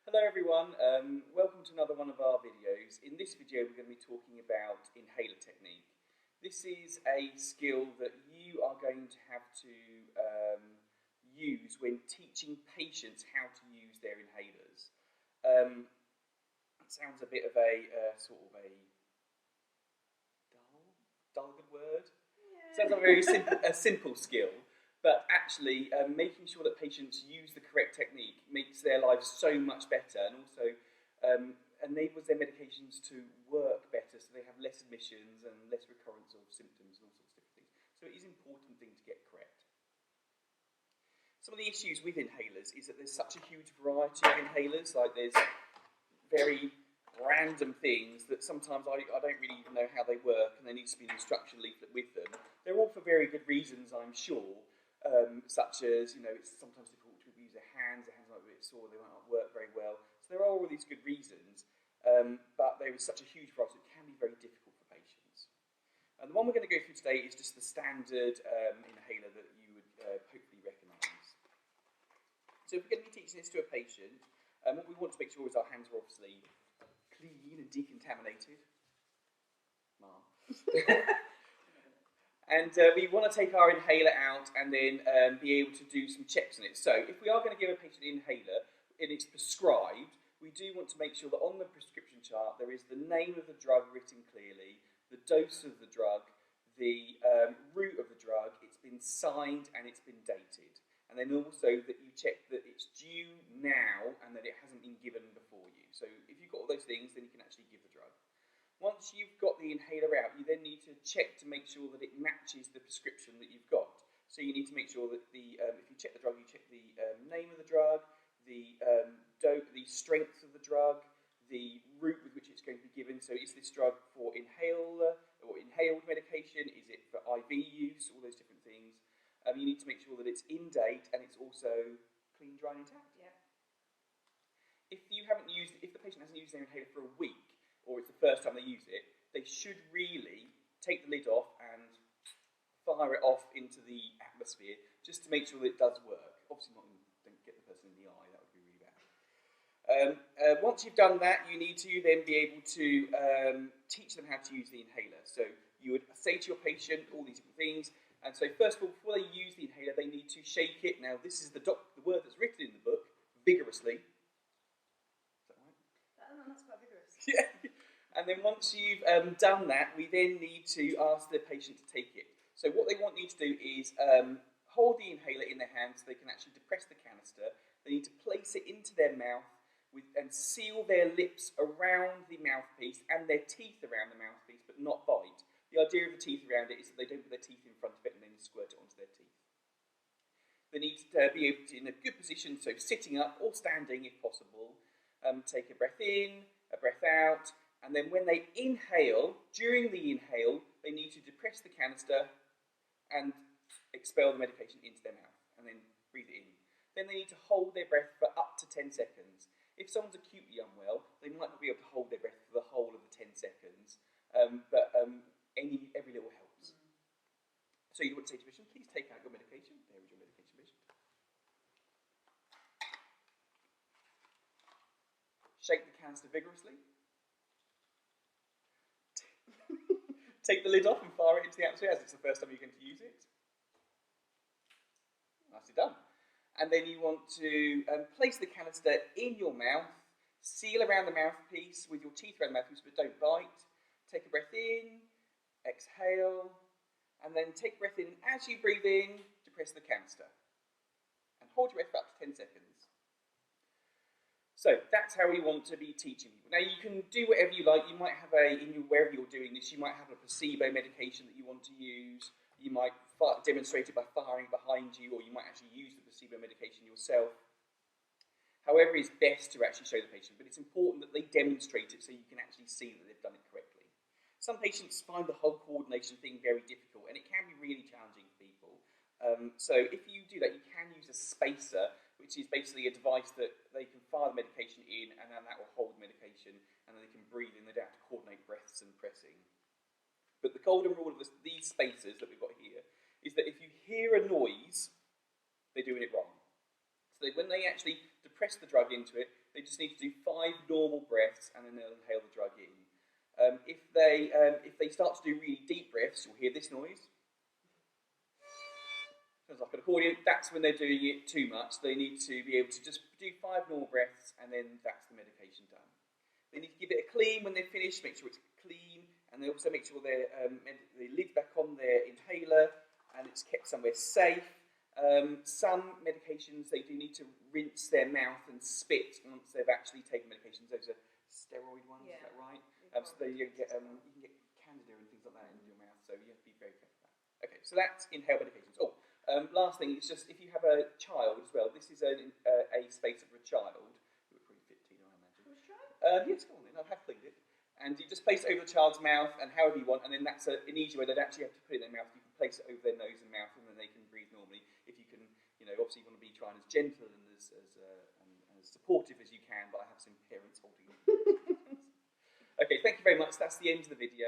Hello everyone, welcome to another one of our videos. In this video we're going to be talking about inhaler technique. This is a skill that you are going to have to use when teaching patients how to use their inhalers. It sounds a bit of a sort of a dull good word? Yeah. Sounds like a very simple skill. But actually, making sure that patients use the correct technique makes their lives so much better, and also enables their medications to work better, so they have less admissions and less recurrence of symptoms and all sorts of different things. So it is an important thing to get correct. Some of the issues with inhalers is that there's such a huge variety of inhalers. Like there's very random things that sometimes I don't really even know how they work, and there needs to be an instruction leaflet with them. They're all for very good reasons, I'm sure. Such as, it's sometimes difficult to use their hands might be a bit sore, they might not work very well. So there are all these good reasons, but there is such a huge variety, it can be very difficult for patients. And the one we're going to go through today is just the standard inhaler that you would hopefully recognise. So if we're going to be teaching this to a patient, what we want to make sure is our hands are obviously clean and decontaminated. Mom. And we want to take our inhaler out and then be able to do some checks on it. So if we are going to give a patient an inhaler and it's prescribed, we do want to make sure that on the prescription chart there is the name of the drug written clearly, the dose of the drug, the route of the drug, it's been signed and it's been dated. And then also that you check that it's due now and that it hasn't been given before you. So if you've got all those things, then you can actually give the drug. Once you've got the inhaler out, you then need to check to make sure that it matches the prescription that you've got. So you need to make sure that if you check the drug, you check the name of the drug, the strength of the drug, the route with which it's going to be given. So is this drug for inhaler or inhaled medication? Is it for IV use? All those different things. You need to make sure that it's in date and it's also clean, dry, and intact. Yeah. If the patient hasn't used their inhaler for a week, or it's the first time they use it, they should really take the lid off and fire it off into the atmosphere just to make sure that it does work. Obviously don't get the person in the eye, that would be really bad. Once you've done that, you need to then be able to teach them how to use the inhaler. So you would say to your patient all these different things, and so first of all, before they use the inhaler, they need to shake it. Now this is the word that's written in the book, vigorously. Is that right? That's quite vigorous. Yeah. And then once you've done that, we then need to ask the patient to take it. So what they want you to do is hold the inhaler in their hands so they can actually depress the canister. They need to place it into their mouth and seal their lips around the mouthpiece and their teeth around the mouthpiece, but not bite. The idea of the teeth around it is that they don't put their teeth in front of it and then squirt it onto their teeth. They need to be able to, in a good position, so sitting up or standing if possible, take a breath in, a breath out. And then when they inhale, during the inhale, they need to depress the canister and expel the medication into their mouth, and then breathe it in. Then they need to hold their breath for up to 10 seconds. If someone's acutely unwell, they might not be able to hold their breath for the whole of the 10 seconds, but every little helps. So you want to say to the patient, please take out your medication. There is your medication, patient. Shake the canister vigorously. Take the lid off and fire it into the atmosphere as it's the first time you're going to use it. Nicely done. And then you want to place the canister in your mouth, seal around the mouthpiece with your teeth around the mouthpiece, but don't bite. Take a breath in, exhale, and then take a breath in. As you breathe in, depress the canister. And hold your breath for up to 10 seconds. So that's how we want to be teaching people. Now you can do whatever you like. You might have wherever you're doing this, you might have a placebo medication that you want to use. You might demonstrate it by firing behind you, or you might actually use the placebo medication yourself. However is best to actually show the patient, but it's important that they demonstrate it so you can actually see that they've done it correctly. Some patients find the whole coordination thing very difficult, and it can be really challenging for people. So if you do that, you can use a spacer, which is basically a device that they can fire the medication in, and then that will hold the medication, and then they can breathe in. They don't have to coordinate breaths and pressing. But the golden rule of these spacers that we've got here is that if you hear a noise, they're doing it wrong. So when they actually depress the drug into it, they just need to do 5 normal breaths and then they'll inhale the drug in. If they start to do really deep breaths, you'll hear this noise. Sounds like an accordion. That's when they're doing it too much. They need to be able to just do 5 normal breaths and then that's the medication done. They need to give it a clean when they're finished, make sure it's clean, and they also make sure the lid's back on their inhaler and it's kept somewhere safe. Some medications, they do need to rinse their mouth and spit once they've actually taken medications. Those are steroid ones, is that right? So you can get candida and things like that in your mouth, so you have to be very careful with that. Okay, so that's inhaled medications. Oh, last thing, it's just if you have a child as well, this is a spacer for a child. It would probably fit Tina, I imagine. Yes, go on then, I have cleaned it. And you just place it over the child's mouth and however you want, and then that's an easy way. They don't actually have to put it in their mouth. You can place it over their nose and mouth, and then they can breathe normally. If you can, obviously you want to be trying as gentle and as supportive as you can, but I have some parents holding it. Okay, thank you very much. That's the end of the video.